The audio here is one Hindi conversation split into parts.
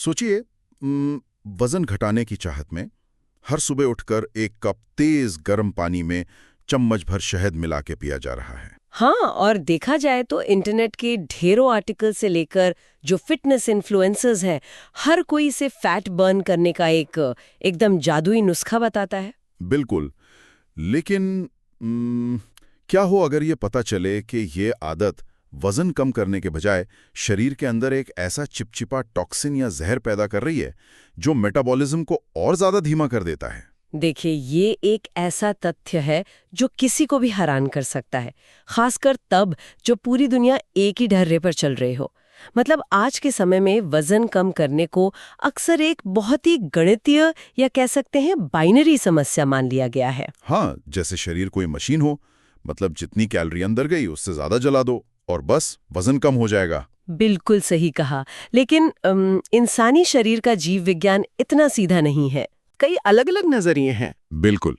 सोचिए, वजन घटाने की चाहत में हर सुबह उठकर एक कप तेज गर्म पानी में चम्मच भर शहद मिला के पिया जा रहा है। हाँ, और देखा जाए तो इंटरनेट के ढेरों आर्टिकल से लेकर जो फिटनेस इन्फ्लुएंसर्स हैं, हर कोई इसे फैट बर्न करने का एकदम जादुई नुस्खा बताता है। बिल्कुल। लेकिन क्या हो अगर ये पता चले कि ये आदत वजन कम करने के बजाय शरीर के अंदर एक ऐसा चिपचिपा टॉक्सिन या जहर पैदा कर रही है जो मेटाबॉलिज्म को और ज्यादा धीमा कर देता है। देखिए, ये एक ऐसा तथ्य है जो किसी को भी हैरान कर सकता है, खासकर तब जो पूरी दुनिया एक ही ढर्रे पर चल रही हो। मतलब आज के समय में वजन कम करने को अक्सर एक बहुत ही गणितीय या कह सकते हैं बाइनरी समस्या मान लिया गया है। हाँ, जैसे शरीर कोई मशीन हो, मतलब जितनी कैलोरी अंदर गई उससे ज्यादा जला दो और बस वजन कम हो जाएगा। बिल्कुल सही कहा। लेकिन इंसानी शरीर का जीव विज्ञान इतना सीधा नहीं है। कई अलग अलग नजरिए हैं। बिल्कुल।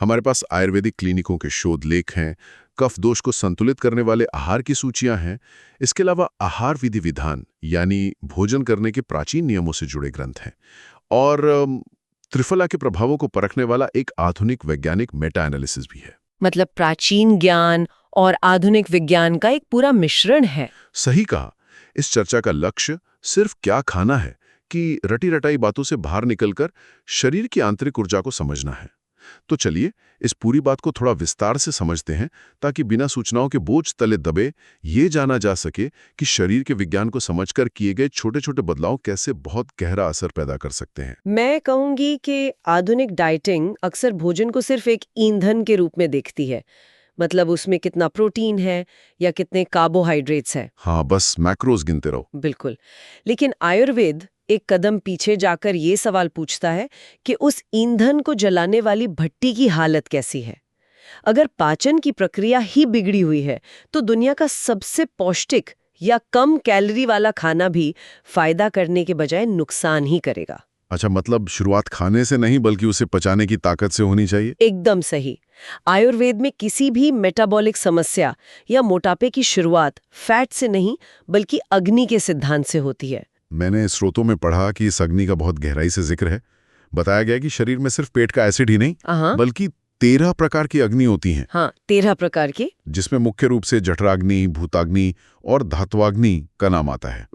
हमारे पास आयुर्वेदिक क्लिनिकों के शोध लेख हैं, कफ दोष को संतुलित करने वाले आहार की सूचियां हैं। इसके अलावा आहार विधि विधान यानी भोजन करने के प्राचीन नियमों से जुड़े ग्रंथ हैं और त्रिफला के प्रभावों को परखने वाला एक आधुनिक वैज्ञानिक मेटा एनालिसिस भी है। मतलब प्राचीन ज्ञान और आधुनिक विज्ञान का एक पूरा मिश्रण है। सही कहा। इस चर्चा का लक्ष्य सिर्फ क्या खाना है कि रटी रटाई बातों से बाहर निकलकर शरीर की आंतरिक ऊर्जा को समझना है। तो चलिए इस पूरी बात को थोड़ा विस्तार से समझते हैं ताकि बिना सूचनाओं के बोझ तले दबे ये जाना जा सके कि शरीर के विज्ञान को समझकर किए गए छोटे छोटे बदलाव कैसे बहुत गहरा असर पैदा कर सकते हैं। मैं कहूंगी कि आधुनिक डाइटिंग अक्सर भोजन को सिर्फ एक ईंधन के रूप में देखती है। मतलब उसमें कितना प्रोटीन है या कितने कार्बोहाइड्रेट्स हैं। हाँ, बस मैक्रोज गिनते रहो। बिल्कुल। लेकिन आयुर्वेद एक कदम पीछे जाकर ये सवाल पूछता है कि उस ईंधन को जलाने वाली भट्टी की हालत कैसी है। अगर पाचन की प्रक्रिया ही बिगड़ी हुई है तो दुनिया का सबसे पौष्टिक या कम कैलोरी वाला खाना भी फायदा करने के बजाय नुकसान ही करेगा। अच्छा, मतलब शुरुआत खाने से नहीं बल्कि उसे पचाने की ताकत से होनी चाहिए। एकदम सही। आयुर्वेद में किसी भी मेटाबॉलिक समस्या या मोटापे की शुरुआत फैट से नहीं बल्कि अग्नि के सिद्धांत से होती है। मैंने स्रोतों में पढ़ा कि इस अग्नि का बहुत गहराई से जिक्र है। बताया गया कि शरीर में सिर्फ पेट का एसिड ही नहीं बल्कि 13 प्रकार की अग्नि होती हैं। हाँ, 13 प्रकार की, जिसमें मुख्य रूप से जठराग्नि, भूताग्नि और धात्वाग्नि का नाम आता है।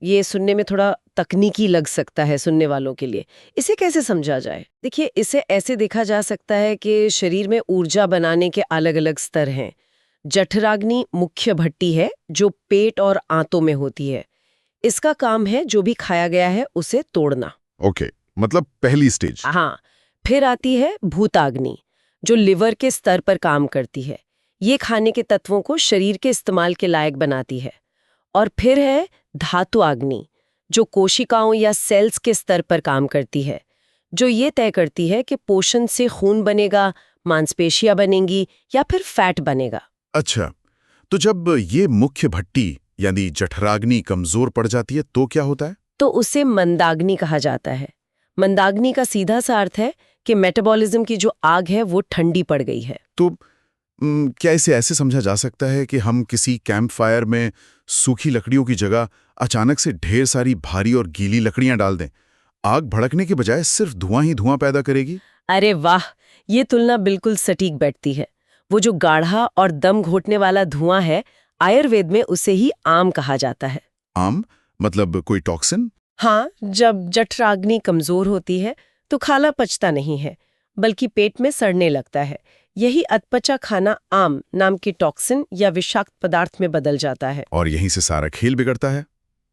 ये सुनने में थोड़ा तकनीकी लग सकता है सुनने वालों के लिए। इसे कैसे समझा जाए? देखिए, इसे ऐसे देखा जा सकता है कि शरीर में ऊर्जा बनाने के अलग अलग स्तर हैं। जठराग्नि मुख्य भट्टी है जो पेट और आंतों में होती है। इसका काम है जो भी खाया गया है उसे तोड़ना। ओके, मतलब पहली स्टेज। हाँ। फिर आती है भूताग्नि जो लिवर के स्तर पर काम करती है। ये खाने के तत्वों को शरीर के इस्तेमाल के लायक बनाती है। और फिर है धातु अग्नि जो कोशिकाओं या सेल्स के स्तर पर काम करती है, जो ये तय करती है कि पोषण से खून बनेगा, मांसपेशियां बनेंगी या फिर फैट बनेगा। अच्छा, तो जब ये मुख्य भट्टी यानी जठराग्नि कमजोर पड़ जाती है तो क्या होता है? तो उसे मंदाग्नि कहा जाता है। मंदाग्नि का सीधा सा अर्थ है कि मेटाबॉलिज्म की जो आग है वो ठंडी पड़ गई है। तो क्या इसे ऐसे समझा जा सकता है कि हम किसी कैंप फायर में सूखी लकड़ियों की जगह अचानक से ढेर सारी भारी और गीली लकड़ियां डाल दें? आग भड़कने के बजाय सिर्फ धुआं ही धुआं पैदा करेगी। अरे वाह, ये तुलना बिल्कुल सटीक बैठती है। वो जो गाढ़ा और दम घोटने वाला धुआं है, आयुर्वेद में उसे ही आम कहा जाता है। आम मतलब कोई टॉक्सिन? हाँ, जब जठराग्नि कमजोर होती है तो खाना पचता नहीं है बल्कि पेट में सड़ने लगता है। यही अधपचा खाना आम नाम की टॉक्सिन या विषाक्त पदार्थ में बदल जाता है। और यहीं से सारा खेल बिगड़ता है।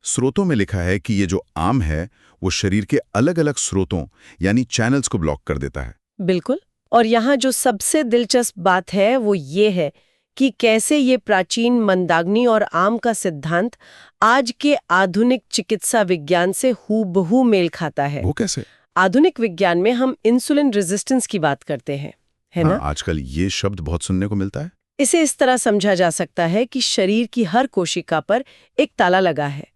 स्रोतों में लिखा है कि ये जो आम है वो शरीर के अलग अलग स्रोतों यानी चैनल्स को ब्लॉक कर देता है। बिल्कुल। और यहाँ जो सबसे दिलचस्प बात है वो ये है कि कैसे ये प्राचीन मंदाग्नि और आम का सिद्धांत आज के आधुनिक चिकित्सा विज्ञान से हूबहू मेल खाता है। वो कैसे? आधुनिक विज्ञान में हम इंसुलिन रेजिस्टेंस की बात करते हैं, है ना? आजकल ये शब्द बहुत सुनने को मिलता है। इसे इस तरह समझा जा सकता है कि शरीर की हर कोशिका पर एक ताला लगा है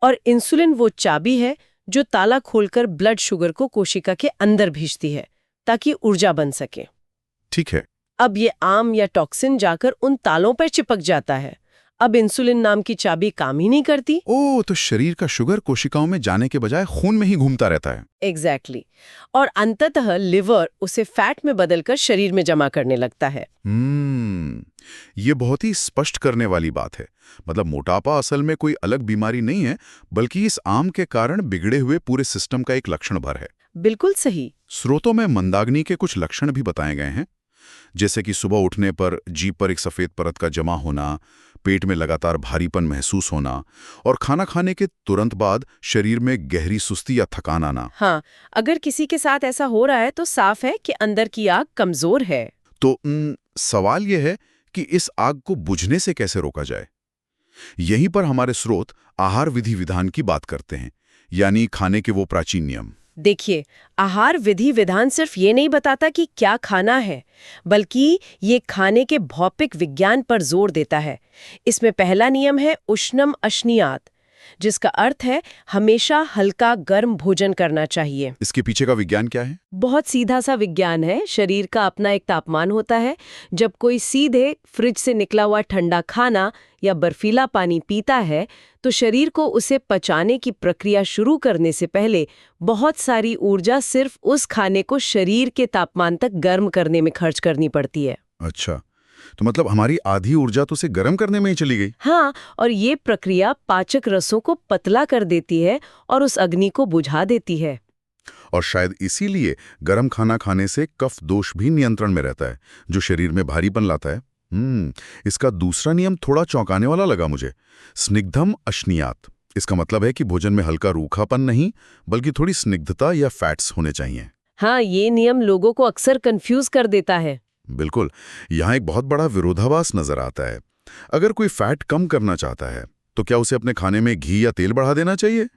और इंसुलिन वो चाबी है जो ताला खोलकर ब्लड शुगर को कोशिका के अंदर भेजती है ताकि ऊर्जा बन सके। ठीक है। अब ये आम या टॉक्सिन जाकर उन तालों पर चिपक जाता है। अब इंसुलिन नाम की चाबी काम ही नहीं करती। ओ, तो शरीर का शुगर कोशिकाओं में जाने के बजाय खून में ही घूमता रहता है। एग्जैक्टली और अंततः लिवर उसे फैट में बदलकर शरीर में जमा करने लगता है। ये बहुत ही स्पष्ट करने वाली बात है। मतलब मोटापा असल में कोई अलग बीमारी नहीं है, बल्कि इस आम के कारण बिगड़े हुए पूरे सिस्टम का एक लक्षण भर है। बिल्कुल सही। स्रोतों में मंदाग्नि के कुछ लक्षण भी बताए गए हैं, जैसे कि सुबह उठने पर जीभ पर एक सफेद परत का जमा होना, पेट में लगातार भारीपन महसूस होना और खाना खाने के तुरंत बाद शरीर में गहरी सुस्ती या थकान आना। हाँ, अगर किसी के साथ ऐसा हो रहा है तो साफ है कि अंदर की आग कमजोर है। तो सवाल यह है कि इस आग को बुझने से कैसे रोका जाए। यहीं पर हमारे स्रोत आहार विधि विधान की बात करते हैं, यानी खाने के वो प्राचीन नियम। देखिए, आहार विधि विधान सिर्फ ये नहीं बताता कि क्या खाना है, बल्कि ये खाने के भौतिक विज्ञान पर जोर देता है। इसमें पहला नियम है उष्णम अश्नियात, जिसका अर्थ है हमेशा हल्का गर्म भोजन करना चाहिए। इसके पीछे का विज्ञान क्या है? बहुत सीधा सा विज्ञान है। शरीर का अपना एक तापमान होता है। जब कोई सीधे फ्रिज से निकला हुआ ठंडा खाना या बर्फीला पानी पीता है तो शरीर को उसे पचाने की प्रक्रिया शुरू करने से पहले बहुत सारी ऊर्जा सिर्फ उस खाने को शरीर के तापमान तक गर्म करने में खर्च करनी पड़ती है। अच्छा, तो मतलब हमारी आधी ऊर्जा तो उसे गर्म करने में ही चली गई। हाँ, और ये प्रक्रिया पाचक रसों को पतला कर देती है और उस अग्नि को बुझा देती है। और शायद इसीलिए गर्म खाना खाने से कफ दोष भी नियंत्रण में रहता है, जो शरीर में भारीपन लाता है। इसका दूसरा नियम थोड़ा चौंकाने वाला लगा मुझे, स्निग्धम अश्नियात। इसका मतलब है कि भोजन में हल्का रूखापन नहीं, बल्कि थोड़ी स्निग्धता या फैट्स होने चाहिए। हाँ, ये नियम लोगों को अक्सर कंफ्यूज कर देता है। बिल्कुल, यहाँ एक बहुत बड़ा विरोधाभास नजर आता है। अगर कोई फैट कम करना चाहता है तो क्या उसे अपने खाने में घी या तेल बढ़ा देना चाहिए?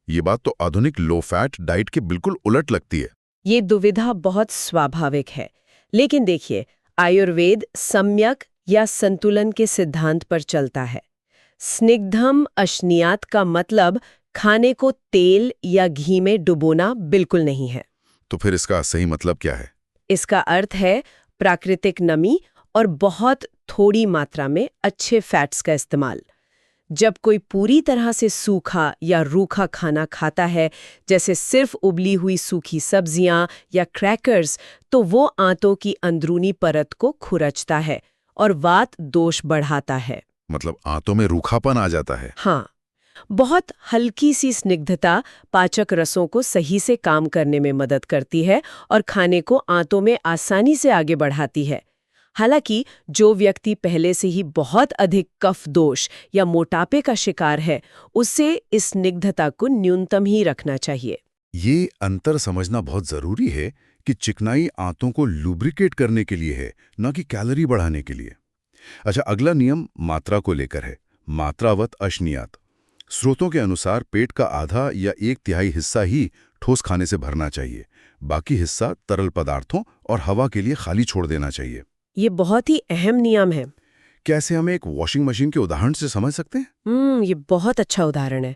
ये बात तो आधुनिक लो फैट डाइट के बिल्कुल उलट लगती है। ये दुविधा बहुत स्वाभाविक है, लेकिन देखिए, आयुर्वेद सम्यक या संतुलन के सिद्धांत पर चलता है। स्निग्धम अश्नियात का मतलब खाने को तेल या घी में डुबोना बिल्कुल नहीं है। तो फिर इसका सही मतलब क्या है? इसका अर्थ है प्राकृतिक नमी और बहुत थोड़ी मात्रा में अच्छे फैट्स का इस्तेमाल। जब कोई पूरी तरह से सूखा या रूखा खाना खाता है, जैसे सिर्फ उबली हुई सूखी सब्जियां या क्रैकर्स, तो वो आंतों की अंदरूनी परत को खुरचता है और वात दोष बढ़ाता है। मतलब आंतों में रूखापन आ जाता है। हाँ, बहुत हल्की सी स्निग्धता पाचक रसों को सही से काम करने में मदद करती है और खाने को आंतों में आसानी से आगे बढ़ाती है। हालांकि जो व्यक्ति पहले से ही बहुत अधिक कफ दोष या मोटापे का शिकार है, उससे इस स्निग्धता को न्यूनतम ही रखना चाहिए। ये अंतर समझना बहुत जरूरी है कि चिकनाई आंतों को लुब्रिकेट करने के लिए है, न कि कैलोरी बढ़ाने के लिए। अच्छा, अगला नियम मात्रा को लेकर है, मात्रावत अश्नियात। स्रोतों के अनुसार पेट का आधा या 1/3 हिस्सा ही ठोस खाने से भरना चाहिए, बाकी हिस्सा तरल पदार्थों और हवा के लिए खाली छोड़ देना चाहिए। ये बहुत ही अहम नियम है। कैसे हम एक वॉशिंग मशीन के उदाहरण से समझ सकते हैं? ये बहुत अच्छा उदाहरण है।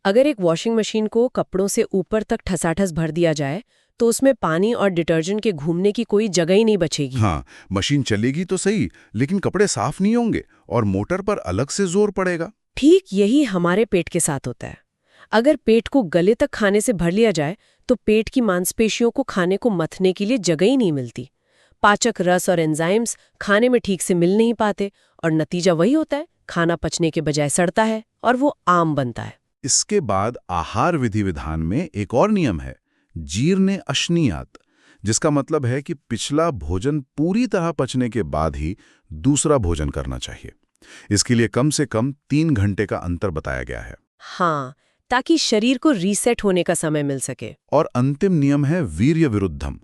अगर एक वॉशिंग मशीन को कपड़ों से ऊपर तक ठसाठस भर दिया जाए तो उसमें पानी और डिटर्जेंट के घूमने की कोई जगह ही नहीं बचेगी। हाँ, मशीन चलेगी तो सही, लेकिन कपड़े साफ नहीं होंगे और मोटर पर अलग से जोर पड़ेगा। ठीक यही हमारे पेट के साथ होता है। अगर पेट को गले तक खाने से भर लिया जाए तो पेट की मांसपेशियों को खाने को मथने के लिए जगह ही नहीं मिलती। पाचक रस और एंजाइम्स खाने में ठीक से मिल नहीं पाते और नतीजा वही होता है, खाना पचने के बजाय सड़ता है और वो आम बनता है। इसके बाद आहार विधि विधान में एक और नियम है, जीर्ण अश्नियात, जिसका मतलब है कि पिछला भोजन पूरी तरह पचने के बाद ही दूसरा भोजन करना चाहिए। इसके लिए कम से कम 3 घंटे का अंतर बताया गया है। हाँ, ताकि शरीर को रीसेट होने का समय मिल सके। और अंतिम नियम है वीर्य विरुद्धम,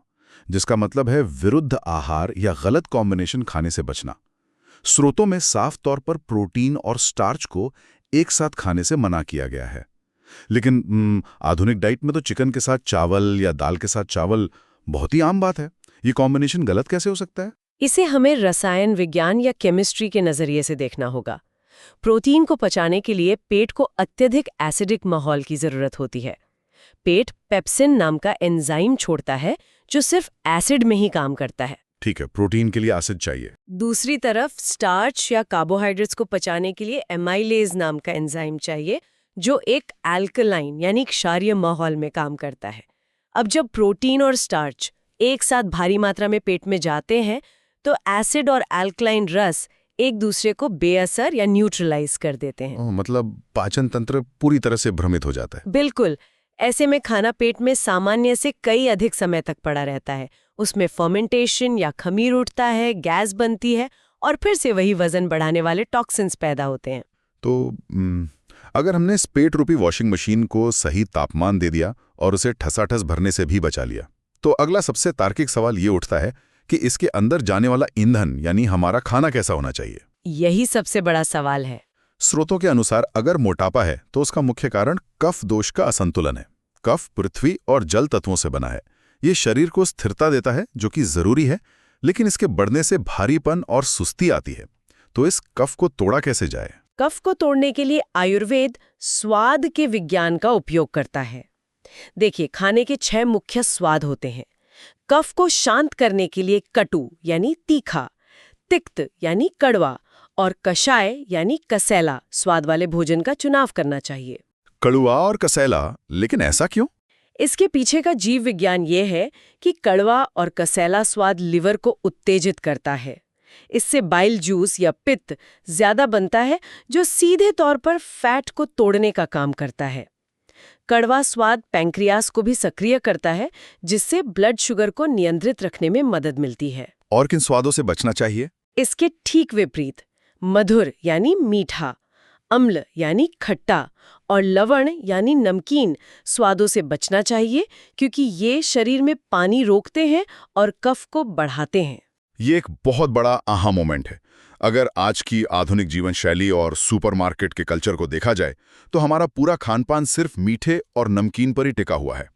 जिसका मतलब है विरुद्ध आहार या गलत कॉम्बिनेशन खाने से बचना। स्रोतों में साफ तौर पर प्रोटीन और स्टार्च को एक साथ खाने से मना किया गया है, लेकिन आधुनिक डाइट में तो चिकन के साथ चावल या दाल के साथ चावल बहुत ही आम बात है। ये कॉम्बिनेशन गलत कैसे हो सकता है? इसे हमें रसायन विज्ञान या केमिस्ट्री के नजरिए से देखना होगा। प्रोटीन को पचाने के लिए पेट को अत्यधिक एसिडिक माहौल की जरूरत होती है। पेट पेप्सिन नाम का एंजाइम छोड़ता है जो सिर्फ एसिड में ही काम करता है। ठीक है, प्रोटीन के लिए एसिड चाहिए। दूसरी तरफ स्टार्च या कार्बोहाइड्रेट्स को पचाने के लिए एमाइलेज नाम का एंजाइम चाहिए, जो एक एल्कलाइन यानी क्षारीय माहौल में काम करता है। अब जब प्रोटीन और स्टार्च एक साथ भारी मात्रा में पेट में जाते हैं तो एसिड और एल्कलाइन रस एक दूसरे को बेअसर या न्यूट्रलाइज कर देते हैं। मतलब पाचन तंत्र पूरी तरह से भ्रमित हो जाता है। बिल्कुल। ऐसे में खाना पेट में सामान्य से कई अधिक समय तक पड़ा रहता है। उसमें फर्मेंटेशन या खमीर उठता है, गैस बनती है और फिर से वही वजन बढ़ाने वाले टॉक्सिन्स पैदा होते हैं। तो अगर हमने इस पेट रूपी वॉशिंग मशीन को सही तापमान दे दिया और उसे ठसाठस भरने से भी बचा लिया, तो अगला सबसे तार्किक सवाल ये उठता है कि इसके अंदर जाने वाला ईंधन यानी हमारा खाना कैसा होना चाहिए। यही सबसे बड़ा सवाल है। स्रोतों के अनुसार अगर मोटापा है तो उसका मुख्य कारण कफ दोष का असंतुलन है। कफ पृथ्वी और जल तत्वों से बना है। ये शरीर को स्थिरता देता है, जो कि जरूरी है, लेकिन इसके बढ़ने से भारीपन और सुस्ती आती है। तो इस कफ को तोड़ा कैसे जाए? कफ को तोड़ने के लिए आयुर्वेद स्वाद के विज्ञान का उपयोग करता है। देखिए, खाने के 6 मुख्य स्वाद होते हैं। कफ को शांत करने के लिए कटु यानी तीखा, तिक्त यानी कड़वा और कषाय यानी कसैला स्वाद वाले भोजन का चुनाव करना चाहिए। कड़वा और कसैला, लेकिन ऐसा क्यों? इसके पीछे का जीव विज्ञान ये है कि कड़वा और कसैला स्वाद लिवर को उत्तेजित करता है। इससे बाइल जूस या पित्त ज्यादा बनता है, जो सीधे तौर पर फैट को तोड़ने का काम करता है। कड़वा स्वाद पैंक्रियास को भी सक्रिय करता है, जिससे ब्लड शुगर को नियंत्रित रखने में मदद मिलती है। और किन स्वादों से बचना चाहिए? इसके ठीक विपरीत मधुर यानी मीठा, अम्ल यानी खट्टा और लवण यानी नमकीन स्वादों से बचना चाहिए, क्योंकि ये शरीर में पानी रोकते हैं और कफ को बढ़ाते हैं। ये एक बहुत बड़ा आहा मोमेंट है। अगर आज की आधुनिक जीवन शैली और सुपरमार्केट के कल्चर को देखा जाए तो हमारा पूरा खानपान सिर्फ मीठे और नमकीन पर ही टिका हुआ है।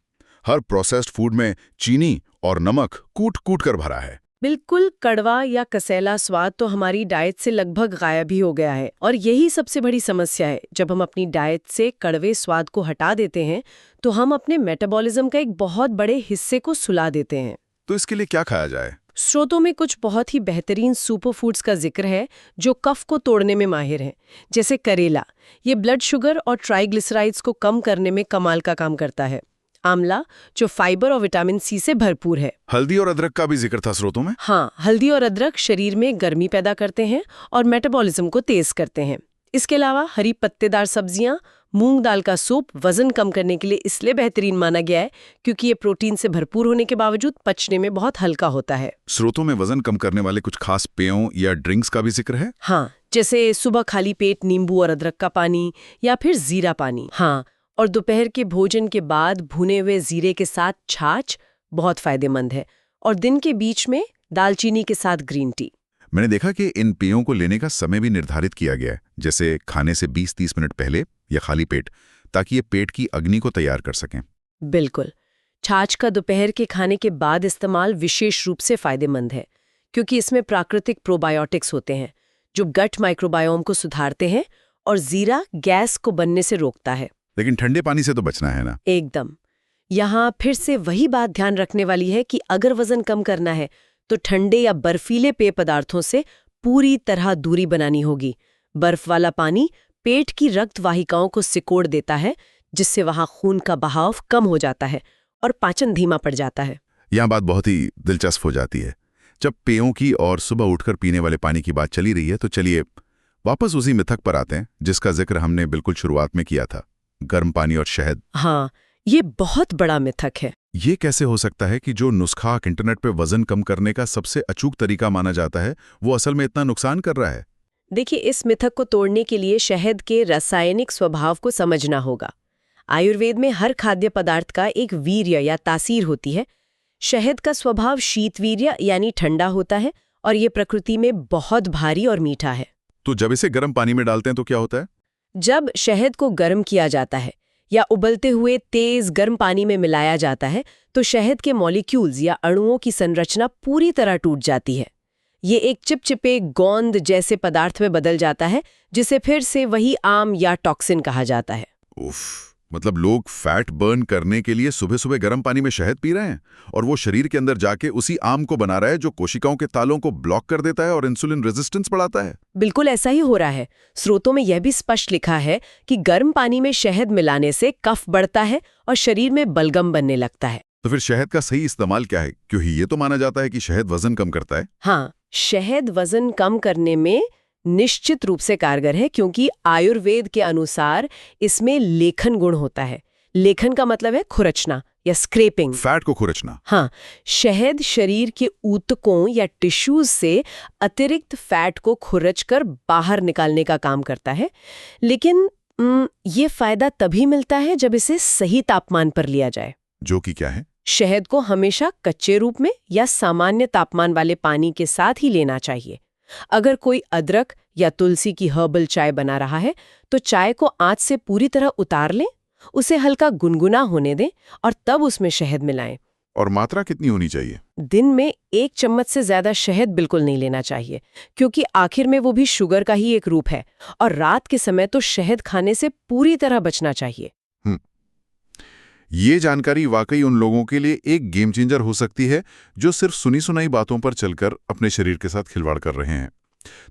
हर प्रोसेस्ड फूड में चीनी और नमक कूट-कूट कर भरा है। बिल्कुल, कड़वा या कसैला स्वाद तो हमारी डाइट से लगभग गायब ही हो गया है, और यही सबसे बड़ी समस्या है। जब हम अपनी डाइट से कड़वे स्वाद को हटा देते हैं तो हम अपने मेटाबॉलिज्म का एक बहुत बड़े हिस्से को सुला देते हैं। तो इसके लिए क्या खाया जाए? स्रोतों में कुछ बहुत ही बेहतरीन सुपर फूड्स का जिक्र है जो कफ को तोड़ने में माहिर हैं, जैसे करेला। ये ब्लड शुगर और ट्राइग्लिसराइड्स को कम करने में कमाल का काम करता है। आंवला, जो फाइबर और विटामिन सी से भरपूर है। हल्दी और अदरक का भी जिक्र था स्रोतों में। हाँ, हल्दी और अदरक शरीर में गर्मी पैदा करते हैं और मेटाबॉलिज्म को तेज करते हैं। इसके अलावा हरी पत्तेदार सब्जियां, मूंग दाल का सूप वजन कम करने के लिए इसलिए बेहतरीन माना गया है क्योंकि ये प्रोटीन से भरपूर होने के बावजूद पचने में बहुत हल्का होता है। स्रोतों में वजन कम करने वाले कुछ खास पेयों या ड्रिंक्स का भी जिक्र है। हाँ, जैसे सुबह खाली पेट नींबू और अदरक का पानी या फिर जीरा पानी। हाँ, और दोपहर के भोजन के बाद भुने हुए जीरे के साथ छाछ बहुत फायदेमंद है, और दिन के बीच में दालचीनी के साथ ग्रीन टी। मैंने देखा कि इन पेयों को लेने का समय भी निर्धारित किया गया है, जैसे खाने से 20-30 मिनट पहले या खाली पेट, ताकि ये पेट की अग्नि को तैयार कर सकें। बिल्कुल। छाछ का दोपहर के खाने के बाद इस्तेमाल विशेष रूप से फायदेमंद है, क्योंकि इसमें प्राकृतिक प्रोबायोटिक्स होते हैं जो गट माइक्रोबायोम को सुधारते हैं, और जीरा गैस को बनने से रोकता है। लेकिन ठंडे पानी से तो बचना है ना? एकदम। यहाँ फिर से वही बात ध्यान रखने वाली है कि अगर वजन कम करना है तो ठंडे या बर्फीले पेय पदार्थों से पूरी तरह दूरी बनानी होगी। बर्फ वाला पानी पेट की रक्त वाहिकाओं को सिकोड़ देता है, जिससे वहां खून का बहाव कम हो जाता है और पाचन धीमा पड़ जाता है। यह बात बहुत ही दिलचस्प हो जाती है। जब पेयों की और सुबह उठकर पीने वाले पानी की बात चली रही है, तो चलिए वापस उसी मिथक पर आते हैं जिसका जिक्र हमने बिल्कुल शुरुआत में किया था, गर्म पानी और शहद। हाँ, ये बहुत बड़ा मिथक है। ये कैसे हो सकता है कि जो नुस्खा इंटरनेट पे वजन कम करने का सबसे अचूक तरीका माना जाता है, वो असल में इतना नुकसान कर रहा है? देखिए, इस मिथक को तोड़ने के लिए शहद के रासायनिक स्वभाव को समझना होगा। आयुर्वेद में हर खाद्य पदार्थ का एक वीर्य या तासीर होती है। शहद का स्वभाव शीतवीर्य यानी ठंडा होता है, और ये प्रकृति में बहुत भारी और मीठा है। तो जब इसे गर्म पानी में डालते हैं तो क्या होता है? जब शहद को गर्म किया जाता है या उबलते हुए तेज गर्म पानी में मिलाया जाता है, तो शहद के मॉलिक्यूल्स या अणुओं की संरचना पूरी तरह टूट जाती है। ये एक चिपचिपे गोंद जैसे पदार्थ में बदल जाता है, जिसे फिर से वही आम या टॉक्सिन कहा जाता है। उफ, मतलब लोग फैट बर्न करने के लिए सुबह सुबह गर्म पानी में शहद पी रहे हैं और वो शरीर के अंदर जाके उसी आम को बना रहा है जो कोशिकाओं के तालों को ब्लॉक कर देता है और इंसुलिन रेजिस्टेंस बढ़ाता है। बिल्कुल ऐसा ही हो रहा है। स्रोतों में यह भी स्पष्ट लिखा है कि गर्म पानी में शहद मिलाने से कफ बढ़ता है और शरीर में बलगम बनने लगता है। तो फिर शहद का सही इस्तेमाल क्या है, क्योंकि ये तो माना जाता है कि शहद वजन कम करता है। हाँ, शहद वजन कम करने में निश्चित रूप से कारगर है, क्योंकि आयुर्वेद के अनुसार इसमें लेखन गुण होता है। लेखन का मतलब है खुरचना या स्क्रैपिंग। फैट को खुरचना। हाँ, शहद शरीर के ऊतकों या टिश्यूज से अतिरिक्त फैट को खुरचकर बाहर निकालने का काम करता है। लेकिन ये फायदा तभी मिलता है जब इसे सही तापमान पर लिया जाए। जो कि क्या है? शहद को हमेशा कच्चे रूप में या सामान्य तापमान वाले पानी के साथ ही लेना चाहिए। अगर कोई अदरक या तुलसी की हर्बल चाय बना रहा है तो चाय को आंच से पूरी तरह उतार लें, उसे हल्का गुनगुना होने दें और तब उसमें शहद मिलाएं। और मात्रा कितनी होनी चाहिए? दिन में 1 चम्मच से ज्यादा शहद बिल्कुल नहीं लेना चाहिए, क्योंकि आखिर में वो भी शुगर का ही एक रूप है। और रात के समय तो शहद खाने से पूरी तरह बचना चाहिए। ये जानकारी वाकई उन लोगों के लिए एक गेम चेंजर हो सकती है जो सिर्फ सुनी सुनाई बातों पर चलकर अपने शरीर के साथ खिलवाड़ कर रहे हैं।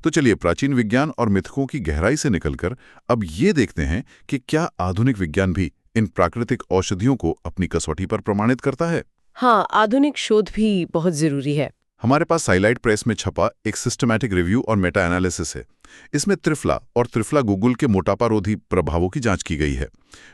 तो चलिए प्राचीन विज्ञान और मिथकों की गहराई से निकलकर अब ये देखते हैं कि क्या आधुनिक विज्ञान भी इन प्राकृतिक औषधियों को अपनी कसौटी पर प्रमाणित करता है। हाँ, आधुनिक शोध भी बहुत जरूरी है। हमारे पास साइलाइट प्रेस में छपा एक सिस्टमैटिक रिव्यू और मेटा एनालिसिस है। इसमें त्रिफला और त्रिफला गुगुल के मोटापारोधी प्रभावों की जांच की गई है।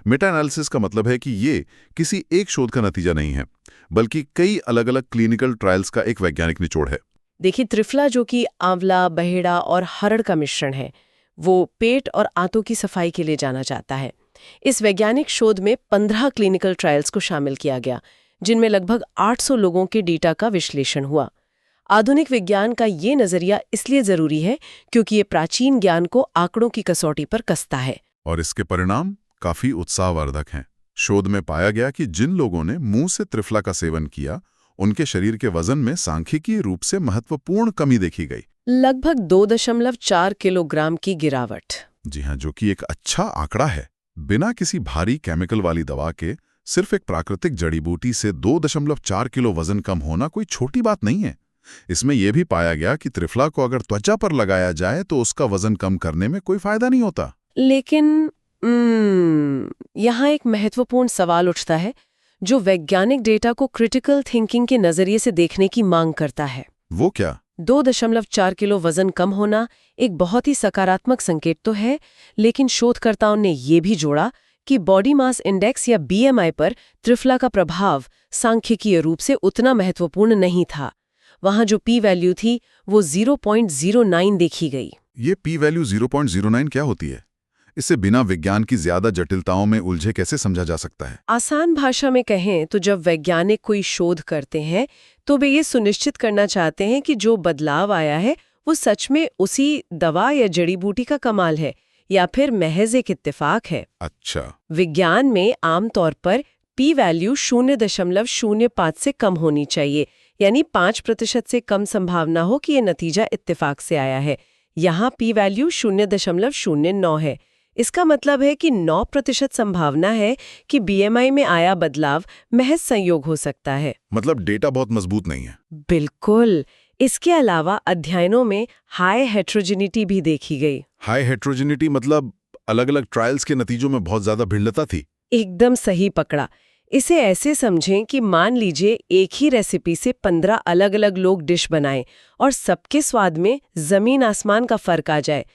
मेटा एनालिसिस का मतलब है कि ये किसी एक शोध का नतीजा नहीं है, बल्कि कई अलग अलग क्लिनिकल ट्रायल्स का एक वैज्ञानिक निचोड़ है। देखिए, त्रिफला जो कि आंवला, बहेड़ा और हरड़ का मिश्रण है, वो पेट और आंतों की सफाई के लिए जाना जाता है। इस वैज्ञानिक शोध में 15 क्लिनिकल ट्रायल्स को शामिल किया गया, जिनमें लगभग 800 लोगों के डेटा का विश्लेषण हुआ। आधुनिक विज्ञान का ये नजरिया इसलिए जरूरी है क्योंकि ये प्राचीन ज्ञान को आंकड़ों की कसौटी पर कसता है। और इसके परिणाम काफी उत्साहवर्धक हैं। शोध में पाया गया कि जिन लोगों ने मुंह से त्रिफला का सेवन किया, उनके शरीर के वजन में सांख्यिकीय रूप से महत्वपूर्ण कमी देखी गई। लगभग 2.4 किलोग्राम की गिरावट। जी हाँ, जो कि एक अच्छा आंकड़ा है। बिना किसी भारी केमिकल वाली दवा के सिर्फ एक प्राकृतिक जड़ी बूटी से 2.4 किलो वजन कम होना कोई छोटी बात नहीं है। इसमें यह भी पाया गया कि त्रिफला को अगर त्वचा पर लगाया जाए तो उसका वजन कम करने में कोई फायदा नहीं होता। लेकिन यहाँ एक महत्वपूर्ण सवाल उठता है जो वैज्ञानिक डेटा को क्रिटिकल थिंकिंग के नजरिए से देखने की मांग करता है। वो क्या? 2.4 किलो वजन कम होना एक बहुत ही सकारात्मक संकेत तो है, लेकिन शोधकर्ताओं ने ये भी जोड़ा कि बॉडी मास इंडेक्स या BMI पर त्रिफला का प्रभाव सांख्यिकीय रूप से उतना महत्वपूर्ण नहीं था। वहां जो P वैल्यू थी वो 0.09 देखी गई। ये P वैल्यू 0.09 क्या होती है? इसे बिना विज्ञान की ज्यादा जटिलताओं में उलझे कैसे समझा जा सकता है? आसान भाषा में कहें तो जब वैज्ञानिक कोई शोध करते हैं तो वे ये सुनिश्चित करना चाहते हैं कि जो बदलाव आया है वो सच में उसी दवा या जड़ी बूटी का कमाल है या फिर महज एक इत्तेफाक है। अच्छा। विज्ञान में आमतौर पर P वैल्यू 0.05 से कम होनी चाहिए, यानी 5% से कम संभावना हो कि ये नतीजा इत्तेफाक से आया है। यहाँ P वैल्यू 0.09 है। इसका मतलब है कि 9% संभावना है कि BMI में आया बदलाव महज संयोग हो सकता है। मतलब डेटा बहुत मजबूत नहीं है। बिल्कुल। इसके अलावा अध्ययनों में हाई हेट्रोजेनिटी भी देखी गई। हाई हेट्रोजेनिटी मतलब अलग-अलग ट्रायल्स के नतीजों में बहुत ज्यादा भिन्नता थी। एकदम सही पकड़ा। इसे ऐसे समझें कि मान लीजिए एक ही रेसिपी से 15 अलग-अलग लोग डिश बनाएं और सबके स्वाद में जमीन आसमान का फर्क आ जाए।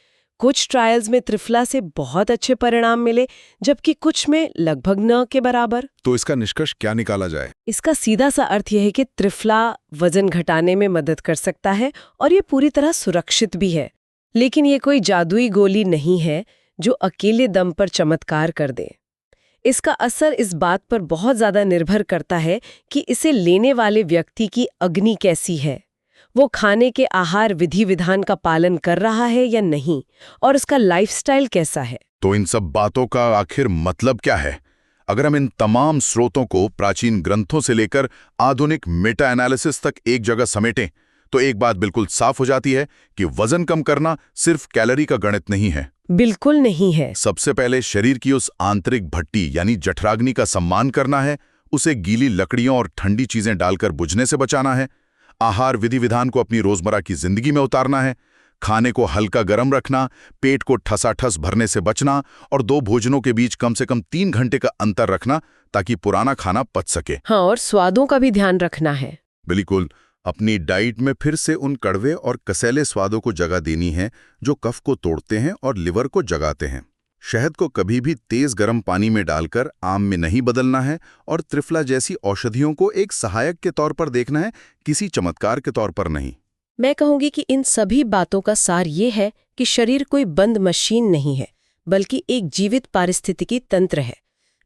कुछ ट्रायल्स में त्रिफला से बहुत अच्छे परिणाम मिले, जबकि कुछ में लगभग न के बराबर। तो इसका निष्कर्ष क्या निकाला जाए? इसका सीधा सा अर्थ यह है कि त्रिफला वजन घटाने में मदद कर सकता है और ये पूरी तरह सुरक्षित भी है। लेकिन ये कोई जादुई गोली नहीं है जो अकेले दम पर चमत्कार कर दे। इसका असर इस बात पर बहुत ज्यादा निर्भर करता है कि इसे लेने वाले व्यक्ति की अग्नि कैसी है, वो खाने के आहार विधि विधान का पालन कर रहा है या नहीं, और उसका लाइफस्टाइल कैसा है। तो इन सब बातों का आखिर मतलब क्या है? अगर हम इन तमाम स्रोतों को प्राचीन ग्रंथों से लेकर आधुनिक मेटा एनालिसिस तक एक जगह समेटें, तो एक बात बिल्कुल साफ हो जाती है कि वजन कम करना सिर्फ कैलोरी का गणित नहीं है, बिल्कुल नहीं है। सबसे पहले शरीर की उस आंतरिक भट्टी यानी जठराग्नि का सम्मान करना है, उसे गीली लकड़ियों और ठंडी चीजें डालकर बुझने से बचाना है, आहार विधि विधान को अपनी रोजमर्रा की जिंदगी में उतारना है, खाने को हल्का गर्म रखना, पेट को ठसाठस भरने से बचना और 2 भोजनों के बीच कम से कम 3 घंटे का अंतर रखना ताकि पुराना खाना पच सके। हाँ, और स्वादों का भी ध्यान रखना है। बिल्कुल, अपनी डाइट में फिर से उन कड़वे और कसैले स्वादों को जगह देनी है जो कफ को तोड़ते हैं और लिवर को जगाते हैं। शहद को कभी भी तेज गर्म पानी में डालकर आम में नहीं बदलना है और त्रिफला जैसी औषधियों को एक सहायक के तौर पर देखना है, किसी चमत्कार के तौर पर नहीं। मैं कहूंगी कि इन सभी बातों का सार ये है कि शरीर कोई बंद मशीन नहीं है, बल्कि एक जीवित पारिस्थितिकी तंत्र है।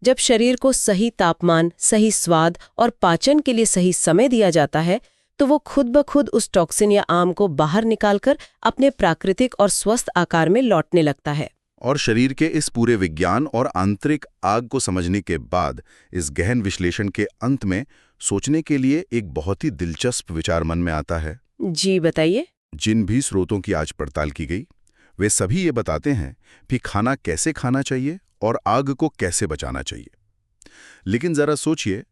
जब शरीर को सही तापमान, सही स्वाद और पाचन के लिए सही समय दिया जाता है, तो वो खुद ब खुद उस टॉक्सिन या आम को बाहर निकालकर अपने प्राकृतिक और स्वस्थ आकार में लौटने लगता है। और शरीर के इस पूरे विज्ञान और आंतरिक आग को समझने के बाद इस गहन विश्लेषण के अंत में सोचने के लिए एक बहुत ही दिलचस्प विचार मन में आता है। जी बताइए। जिन भी स्रोतों की आज पड़ताल की गई, वे सभी ये बताते हैं कि खाना कैसे खाना चाहिए और आग को कैसे बचाना चाहिए। लेकिन जरा सोचिए,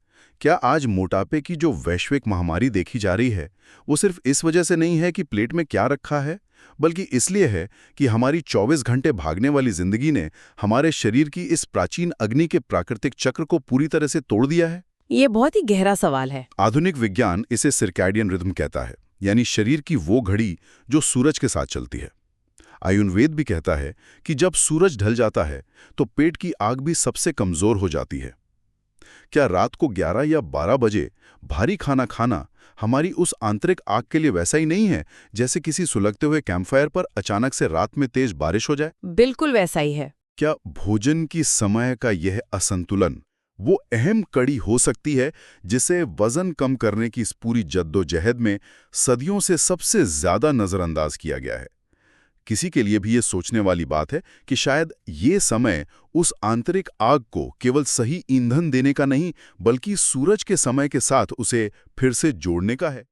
क्या आज मोटापे की जो वैश्विक महामारी देखी जा रही है, वो सिर्फ इस वजह से नहीं है कि प्लेट में क्या रखा है, बल्कि इसलिए है कि हमारी 24 घंटे भागने वाली जिंदगी ने हमारे शरीर की इस प्राचीन अग्नि के प्राकृतिक चक्र को पूरी तरह से तोड़ दिया है? ये बहुत ही गहरा सवाल है। आधुनिक विज्ञान इसे सर्कैडियन रिदम कहता है, यानी शरीर की वो घड़ी जो सूरज के साथ चलती है। आयुर्वेद भी कहता है कि जब सूरज ढल जाता है तो पेट की आग भी सबसे कमजोर हो जाती है। क्या रात को 11 या 12 बजे भारी खाना खाना हमारी उस आंतरिक आग के लिए वैसा ही नहीं है जैसे किसी सुलगते हुए कैंपफायर पर अचानक से रात में तेज बारिश हो जाए? बिल्कुल वैसा ही है। क्या भोजन की समय का यह असंतुलन वो अहम कड़ी हो सकती है जिसे वजन कम करने की इस पूरी जद्दोजहद में सदियों से सबसे ज्यादा नजरअंदाज किया गया है? किसी के लिए भी ये सोचने वाली बात है कि शायद ये समय उस आंतरिक आग को केवल सही ईंधन देने का नहीं, बल्कि सूरज के समय के साथ उसे फिर से जोड़ने का है।